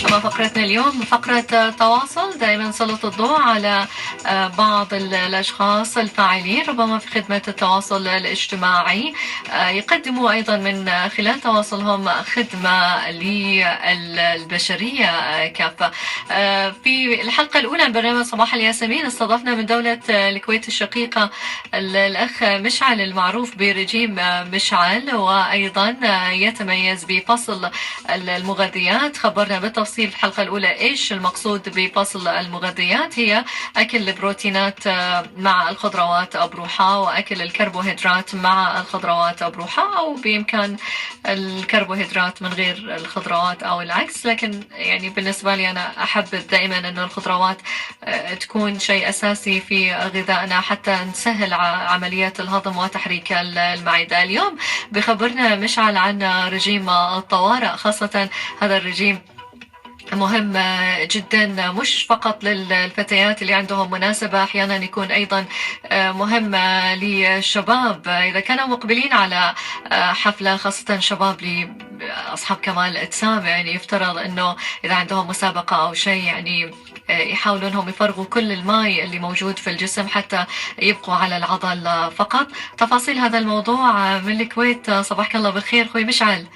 شباب فقرتنا اليوم فقرة تواصل. دائما نسلط الضوء على بعض الأشخاص الفاعلين ربما في خدمة التواصل الاجتماعي، يقدموا أيضا من خلال تواصلهم خدمة للبشرية كافة. في الحلقة الأولى من برنامج صباح الياسمين استضفنا من دولة الكويت الشقيقة الأخ مشعل المعروف برجيم مشعل، وأيضا يتميز بفصل المغذيات. خبرنا بالتفصيل في الحلقة الأولى إيش المقصود بفصل المغذيات، هي أكل البروتينات مع الخضروات بروحها، وأكل الكربوهيدرات مع الخضروات بروحها، أو بإمكان الكربوهيدرات من غير الخضروات أو العكس. لكن يعني بالنسبة لي أنا أحب دائما أن الخضروات تكون شيء أساسي في غذائنا حتى نسهل عملية الهضم وتحريك المعدة. اليوم بخبرنا مشعل عن رجيم الطوارئ، خاصة هذا الرجيم مهم جدا مش فقط للفتيات اللي عندهم مناسبة، أحيانا يكون أيضا مهم للشباب إذا كانوا مقبلين على حفلة، خاصة شباب لأصحاب كمال أجسام. يعني يفترض أنه إذا عندهم مسابقة أو شيء يعني يحاولوا أنهم يفرغوا كل الماء اللي موجود في الجسم حتى يبقوا على العضل فقط. تفاصيل هذا الموضوع من الكويت. صباحك الله بالخير أخوي مشعل.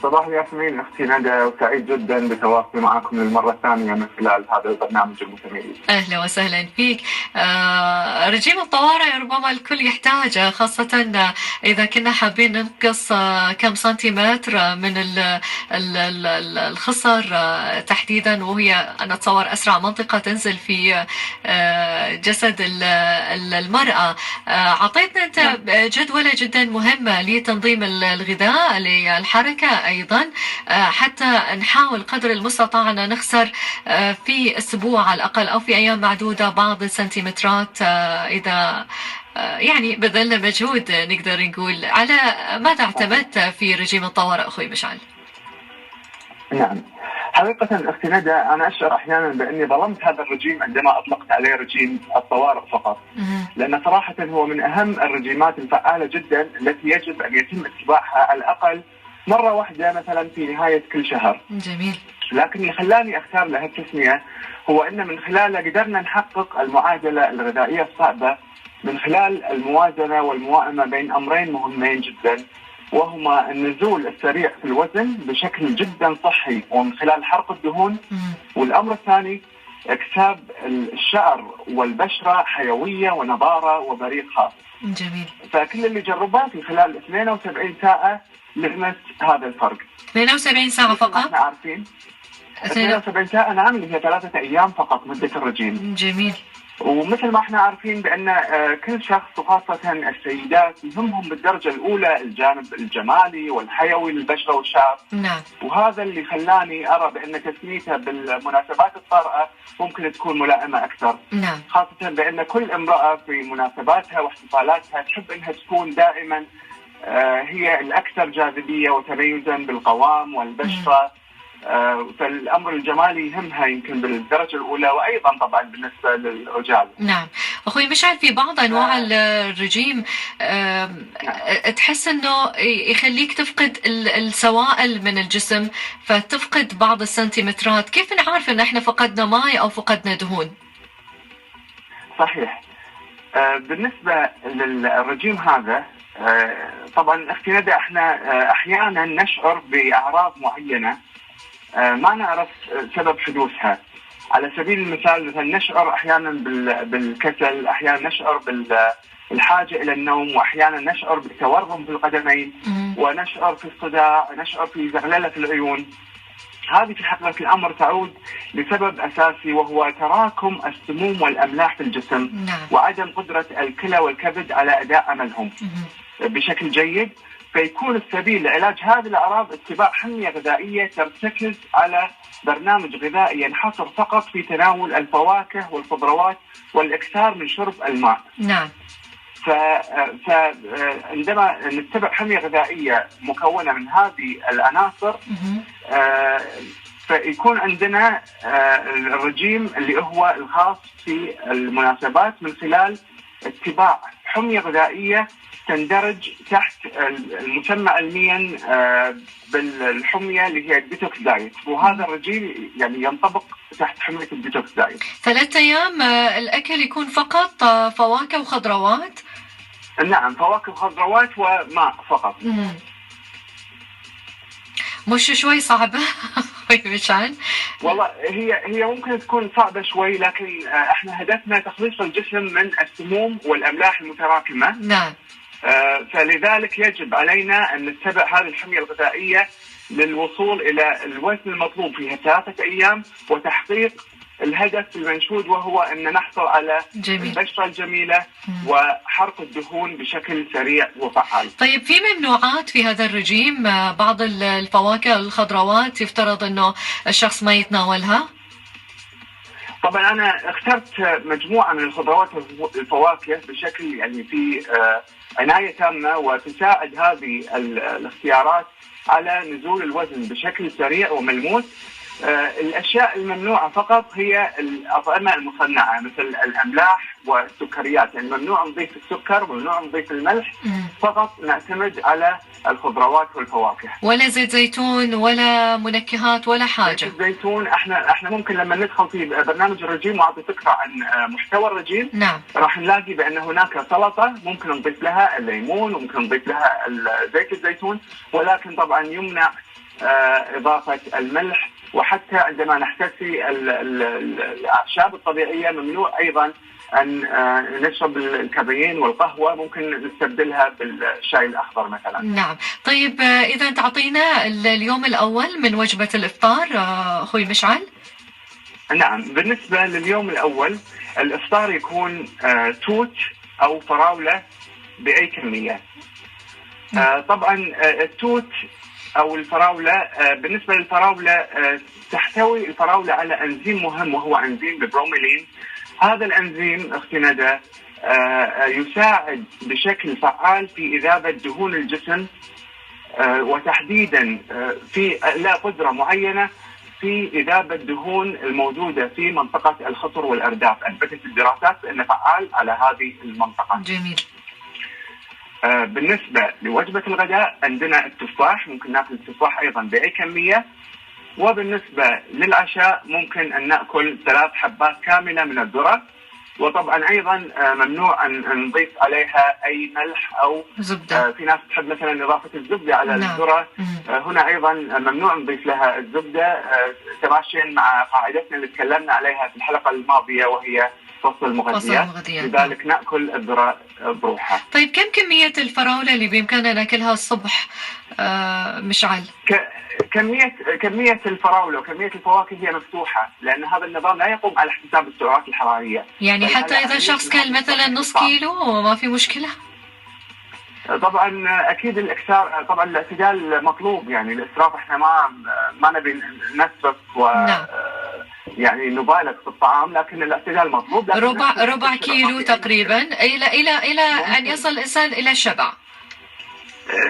صباح ياسمين اختي ندى، وسعيد جدا بتواصلي معكم للمره الثانيه من خلال هذا البرنامج المتميز. اهلا وسهلا فيك. رجيم الطوارئ ربما الكل يحتاجه، خاصة اذا كنا حابين ننقص كم سنتيمتر من الخصر تحديدا، وهي انا اتصور اسرع منطقة تنزل في جسد المرأة. اعطيتنا انت جدولة جدا مهمة لتنظيم الغذاء للحركة ايضا، حتى نحاول قدر المستطاع ان نخسر في اسبوع على الاقل او في ايام معدودة بعض السنتيمترات، اذا يعني بذلنا مجهود. نقدر نقول على ماذا اعتمدت في رجيم الطوارئ اخوي مشعل؟ نعم، حقيقة اختي ندى انا اشعر احيانا باني ظلمت هذا الرجيم عندما اطلقت عليه رجيم الطوارئ فقط، لان صراحة هو من اهم الرجيمات الفعالة جدا التي يجب ان يتم اتباعها على الاقل مرة واحدة مثلا في نهاية كل شهر. جميل. لكن اللي خلاني اختار له التسمية هو ان من خلاله قدرنا نحقق المعادلة الغذائية الصعبة من خلال الموازنة والموائمة بين امرين مهمين جدا، وهما النزول السريع في الوزن بشكل جدا صحي ومن خلال حرق الدهون، والامر الثاني اكساب الشعر والبشرة حيوية ونضارة وبريق خاص. جميل. فكل اللي جربه في خلال 72 ساعة لمس هذا الفرق. 72 ساعة فقط؟ احنا عارفين 72 ساعة، نعم، اللي هي 3 أيام فقط مدة الرجيم. جميل. ومثل ما احنا عارفين بأن كل شخص وخاصة السيدات يهمهم بالدرجة الأولى الجانب الجمالي والحيوي للبشرة والشعر. نعم. وهذا اللي خلاني أرى بأن تسميتها بالمناسبات الطارئة ممكن تكون ملائمة أكثر. نعم. خاصة بأن كل امرأة في مناسباتها واحتفالاتها تحب أنها تكون دائما هي الأكثر جاذبية وتميزا بالقوام والبشرة. فالأمر الجمالي يهمها يمكن بالدرجة الأولى، وأيضا طبعا بالنسبة للرجال. نعم أخوي مشعل، في بعض أنواع الرجيم تحس أنه يخليك تفقد السوائل من الجسم فتفقد بعض السنتيمترات. كيف نعرف أن احنا فقدنا ماء أو فقدنا دهون؟ صحيح. بالنسبة للرجيم هذا طبعا اختي ندى احنا احيانا نشعر بأعراض معينة ما نعرف سبب حدوثها. على سبيل المثال مثلا نشعر احيانا بالكسل، احيانا نشعر بالحاجة الى النوم، واحيانا نشعر بالتورم في القدمين، ونشعر في الصداع، نشعر في زغللة في العيون. هذه في حقيقة الأمر تعود لسبب أساسي، وهو تراكم السموم والأملاح في الجسم. نعم. وعدم قدرة الكلى والكبد على أداء عملهم بشكل جيد. فيكون السبيل لعلاج هذه الأعراض اتباع حمية غذائية ترتكز على برنامج غذائي ينحصر فقط في تناول الفواكه والخضروات والإكثار من شرب الماء. نعم. فعندما نتبع حمية غذائية مكونة من هذه العناصر فيكون عندنا الرجيم اللي هو الخاص في المناسبات من خلال اتباع حمية غذائية تندرج تحت المسمى علميا بالحمية اللي هي الديتوكس دايت، وهذا الرجيم يعني ينطبق تحت حمية الديتوكس دايت. 3 أيام الأكل يكون فقط فواكه وخضروات؟ نعم، فواكه وخضروات وماء فقط. مش شوي صعبة مشعل؟ والله هي ممكن تكون صعبة شوي، لكن احنا هدفنا تخليص الجسم من السموم والأملاح المتراكمة. نعم. فلذلك يجب علينا أن نتبع هذه الحمية الغذائية للوصول إلى الوزن المطلوب فيها 3 أيام وتحقيق الهدف المنشود، وهو أن نحصل على البشرة الجميلة وحرق الدهون بشكل سريع وفعال. طيب في ممنوعات في هذا الرجيم؟ بعض الفواكه الخضروات يفترض أنه الشخص ما يتناولها؟ طبعا أنا اخترت مجموعة من الخضروات والفواكه بشكل يعني في عناية تامة، وتساعد هذه الاختيارات على نزول الوزن بشكل سريع وملموس. الأشياء الممنوعة فقط هي الأطعمة المصنعة مثل الأملاح والسكريات، يعني ممنوع نضيف السكر، ممنوع نضيف الملح، فقط نعتمد على الخضروات والفواكه. ولا زيت زيتون ولا منكهات ولا حاجة؟ زيت الزيتون احنا ممكن لما ندخل في برنامج الرجيم واعطي فكرة عن محتوى الرجيم، نعم، راح نلاقي بأن هناك سلطة ممكن نضيف لها الليمون وممكن نضيف لها زيت الزيتون، ولكن طبعا يمنع إضافة الملح، وحتى عندما نحتسي الأعشاب الطبيعية ممنوع أيضا أن نشرب الكافيين والقهوة، ممكن نستبدلها بالشاي الأخضر مثلا. نعم. طيب إذا تعطينا اليوم الأول من وجبة الإفطار أخوي مشعل؟ نعم، بالنسبة لليوم الأول الإفطار يكون توت أو فراولة بأي كمية. طبعا التوت أو الفراولة، بالنسبة للفراولة تحتوي الفراولة على أنزيم مهم وهو أنزيم البروميلين. هذا الأنزيم أختي ندى يساعد بشكل فعال في إذابة دهون الجسم، وتحديدا في لا قدرة معينة في إذابة الدهون الموجودة في منطقة الخصر والأرداف. أثبتت الدراسات أنه فعال على هذه المنطقة. جميل. بالنسبة لوجبة الغداء عندنا التفاح، ممكن ناكل التفاح أيضا بأي كمية. وبالنسبة للعشاء ممكن أن نأكل 3 حبات كاملة من الذرة، وطبعا أيضا ممنوع أن نضيف عليها أي ملح أو زبدة. في ناس تحب مثلا إضافة الزبدة على الذرة. هنا أيضا ممنوع نضيف لها الزبدة، تماشيا مع قاعدتنا اللي تكلمنا عليها في الحلقة الماضية وهي فصل المغذيات، لذلك نأكل الذرة بروحها. طيب كم كمية الفراولة اللي بإمكاننا ناكلها الصبح مشعل؟ كمية الفراولة وكمية الفواكه هي مفتوحة، لأن هذا النظام لا يقوم على حساب السعرات الحرارية. يعني حتى إذا شخص كان مثلا نص كيلو ما في مشكلة؟ طبعا أكيد الإكثار، طبعا الاعتدال مطلوب، يعني الإسراف إحنا ما نبي نسرف يعني نبالغ في الطعام، لكن الاعتدال مطلوب. ربع كيلو تقريبا إلى أن يصل الإنسان إلى الشبع.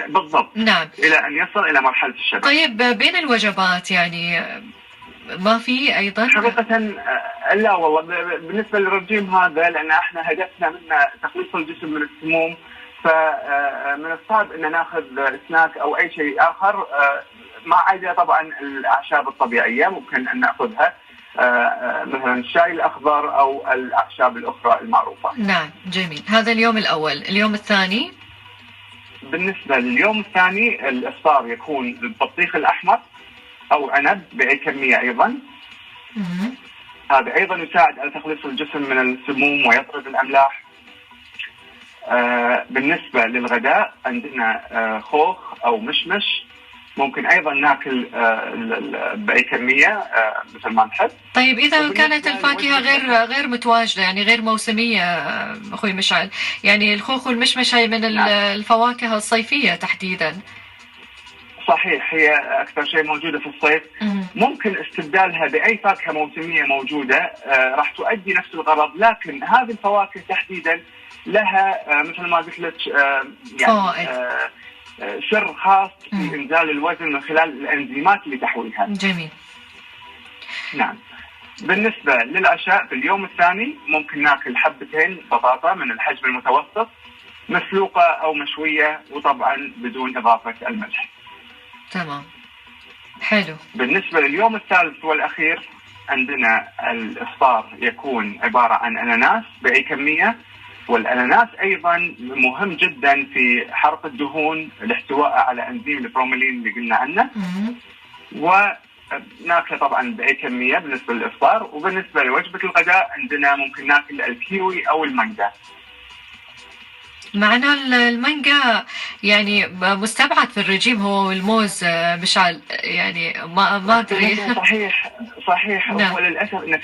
بالضبط. نعم، إلى أن يصل إلى مرحلة الشبع. طيب بين الوجبات يعني ما في أيضا؟ حقيقة لا والله، بالنسبة للرجيم هذا لأن احنا هدفنا منه تخليص الجسم من السموم، فمن الصعب أن ناخذ سناك أو أي شيء آخر، ما عدا طبعا الأعشاب الطبيعية ممكن أن نأخذها، مثلا الشاي الأخضر أو الأعشاب الأخرى المعروفة. نعم، جميل. هذا اليوم الأول. اليوم الثاني؟ بالنسبة لليوم الثاني الإفطار يكون البطيخ الأحمر أو عنب بأي كمية أيضا. هذا أيضا يساعد على تخليص الجسم من السموم ويطرد الأملاح. بالنسبة للغداء عندنا خوخ أو مشمش، ممكن أيضا ناكل بأي كمية مثل ما نحب. طيب إذا كانت الفاكهة غير متواجدة، يعني غير موسمية أخوي مشعل، يعني الخوخ والمشمش هي من الفواكه الصيفية تحديدا. صحيح، هي أكثر شيء موجودة في الصيف. ممكن استبدالها بأي فاكهة موسمية موجودة راح تؤدي نفس الغرض، لكن هذه الفواكه تحديدا لها مثل ما قلت لك يعني سر خاص في إنزال الوزن من خلال الأنزيمات اللي تحويها. جميل. نعم. بالنسبة للعشاء في اليوم الثاني ممكن ناكل حبتين بطاطا من الحجم المتوسط، مسلوقة أو مشوية، وطبعا بدون إضافة الملح. تمام، حلو. بالنسبة لليوم الثالث والأخير، عندنا الإفطار يكون عبارة عن أناناس بأي كمية، والأناناس أيضا مهم جدا في حرق الدهون الاحتواء على أنزيم البروميلين اللي قلنا عنه، وناكله طبعا بأي كمية بالنسبة للإفطار. وبالنسبة لوجبة الغداء عندنا ممكن ناكل الكيوي أو المانجا. معنا المانجا يعني مستبعد في الرجيم، هو والموز مشعل، يعني ما ادري. صحيح نعم. هو للاسف ان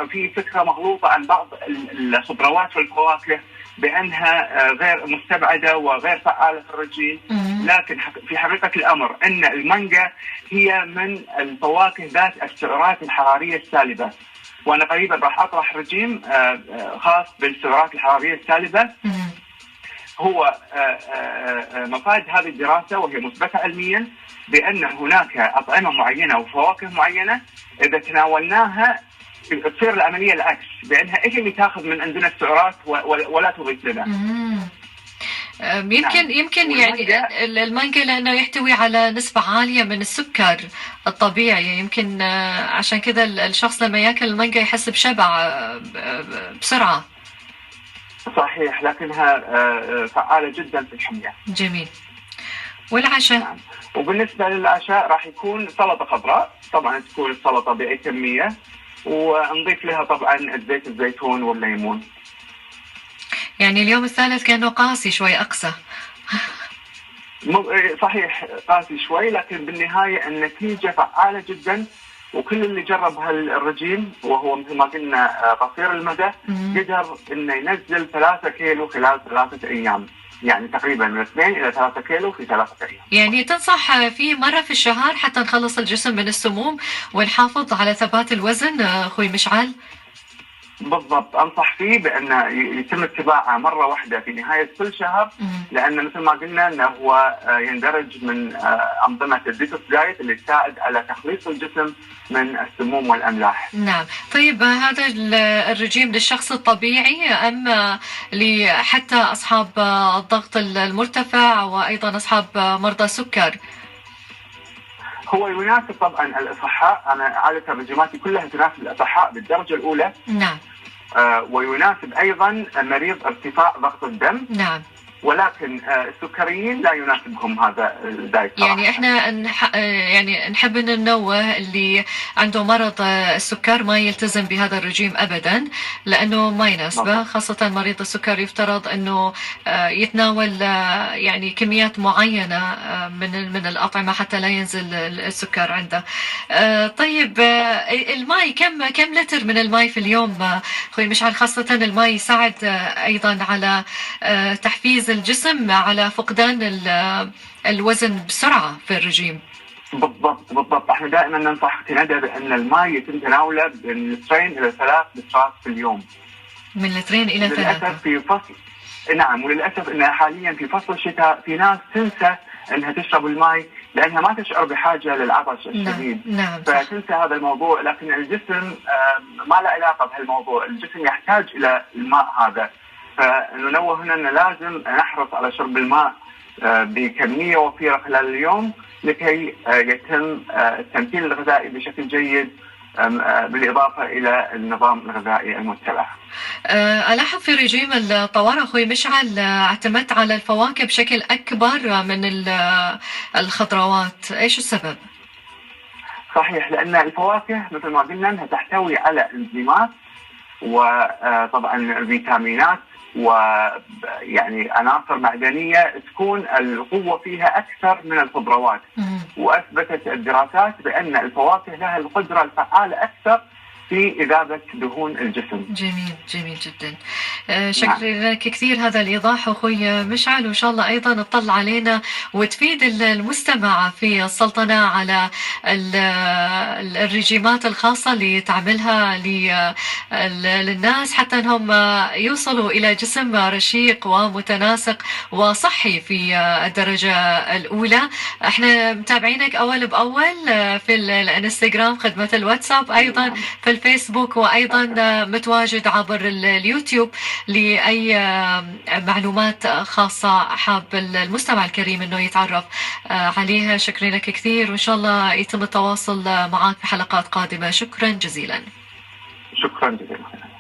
في فكره مغلوطه عن بعض الخضروات والفواكه بانها غير مستبعده وغير فعاله في الرجيم، لكن في حقيقه الامر ان المانجا هي من الفواكه ذات السعرات الحراريه السالبه، وانا قريبا راح اطرح رجيم خاص بالسعرات الحراريه السالبه. هو مفاد هذه الدراسة وهي مثبتة علميا بأن هناك أطعمة معينة وفواكه معينة إذا تناولناها تصير العملية العكس، بأنها هي اللي تأخذ من عندنا السعرات ولا تضيف لنا. يمكن يعني المانجا لأنه يحتوي على نسبة عالية من السكر الطبيعي، يمكن عشان كذا الشخص لما يأكل المانجا يحس بشبع بسرعة. صحيح، لكنها فعالة جدا في الحمية. جميل. والعشاء؟ نعم. وبالنسبة للعشاء راح يكون سلطة خضراء، طبعا تكون السلطة بأي كمية، ونضيف لها طبعا زيت الزيتون والليمون. يعني اليوم الثالث كأنه قاسي شوي، أقسى. صحيح قاسي شوي، لكن بالنهاية النتيجة فعالة جدا، وكل اللي جرب هالرجيم وهو مثل ما قلنا قصير المدى قدر انه ينزل 3 كيلو خلال 3 ايام، يعني تقريبا من 2 الى 3 كيلو في 3 ايام. يعني تنصح فيه مرة في الشهر حتى نخلص الجسم من السموم ونحافظ على ثبات الوزن اخوي مشعل؟ بالضبط، انصح فيه بانه يتم اتباعه مره واحده في نهايه كل شهر، لان مثل ما قلنا انه هو يندرج من انظمه الديتوكس دايت اللي تساعد على تخليص الجسم من السموم والاملاح. نعم. طيب هذا الرجيم للشخص الطبيعي ام حتى اصحاب الضغط المرتفع وايضا اصحاب مرضى السكر؟ هو يناسب طبعا الاصحاء، انا عاده رجيماتي كلها تناسب الاصحاء بالدرجه الاولى. نعم. ويناسب ايضا مريض ارتفاع ضغط الدم. نعم. ولكن السكريين لا يناسبهم هذا الدايت. يعني احنا يعني نحب ان ننوه اللي عنده مرض السكر ما يلتزم بهذا الرجيم ابدا، لانه ما يناسبه، خاصة مريض السكر يفترض انه يتناول يعني كميات معينة من الاطعمة حتى لا ينزل السكر عنده. طيب الماء، كم لتر من الماء في اليوم اخوي مشعل؟ خاصة الماء يساعد ايضا على تحفيز الجسم على فقدان الوزن بسرعة في الرجيم. بالضبط احنا دائما ننصح كندى بان الماء يتم تناوله من 2 إلى 3 لترات في اليوم. من 2 إلى 3. للاسف في فصل وللاسف انها حاليا في فصل الشتاء في ناس تنسى انها تشرب الماء لانها ما تشعر بحاجه للعطش الشديد. نعم. فتنسى هذا الموضوع، لكن الجسم ما له علاقه بهالموضوع، الجسم يحتاج الى الماء هذا. فننوه هنا أن لازم نحرص على شرب الماء بكمية وفيرة خلال اليوم لكي يتم التمثيل الغذائي بشكل جيد، بالإضافة إلى النظام الغذائي المتبع. ألاحظ في رجيم الطوارئ أخوي مشعل اعتمدت على الفواكه بشكل أكبر من الخضروات، إيش السبب؟ صحيح، لأن الفواكه مثل ما قلنا أنها تحتوي على إنزيمات وطبعا فيتامينات ويعني عناصر معدنية تكون القوة فيها أكثر من الخضروات. وأثبتت الدراسات بأن الفواكه لها القدرة الفعالة أكثر في إذابة دهون الجسم. جميل جميل جدا. شكرا لك كثير هذا الإيضاح أخوي مشعل، وإن شاء الله أيضا تطلع علينا وتفيد المستمع في السلطنة على الرجيمات الخاصة اللي تعملها للناس حتى أنهم يوصلوا إلى جسم رشيق ومتناسق وصحي في الدرجة الأولى. احنا متابعينك أول بأول في الانستغرام، خدمة الواتساب، أيضا في الفيسبوك، وأيضا متواجد عبر اليوتيوب لأي معلومات خاصة حاب المستمع الكريم أنه يتعرف عليها. شكرا لك كثير، وإن شاء الله يتم التواصل معك في حلقات قادمة. شكرا جزيلا. شكرا جزيلا.